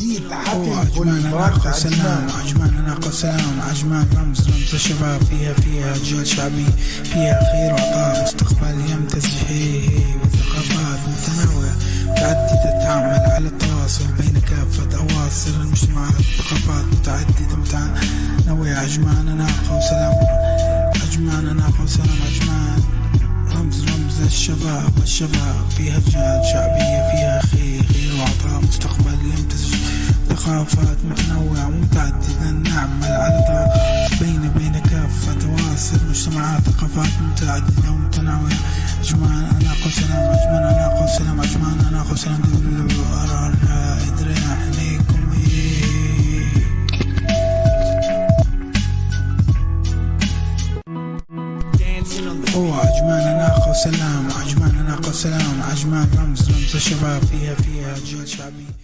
جديد حاتم عجمان ناقة سلام، عجمان ناقة سلام، عجمان رمز الشباب، فيها أجيال شعبي، فيها خير وعطاء، مستقبل يمتز وثقافات متنوعة متعددة تعمل على التواصل بين كافة أواصر المجتمعات، ثقافات متعددة متنوعة. عجمان ناقة وسلام، عجمان ناقة وسلام، عجمان رمز الشباب، فيها أجيال شعبية، فيها خير وعطاء، مستقبل يمتز ثقافات متنوعة ومتعددة نعمل على تواصل بين كافة أواصر المجتمعات، ثقافات متعددة ومتنوعة. عجمان ناقة وسلام، عجمان ناقة وسلام، عجمان ناقة وسلام، ادري احنيكم عجمان ناقة وسلام، عجمان ناقة وسلام، عجمان رمز الشباب، فيها أجيال شعبية.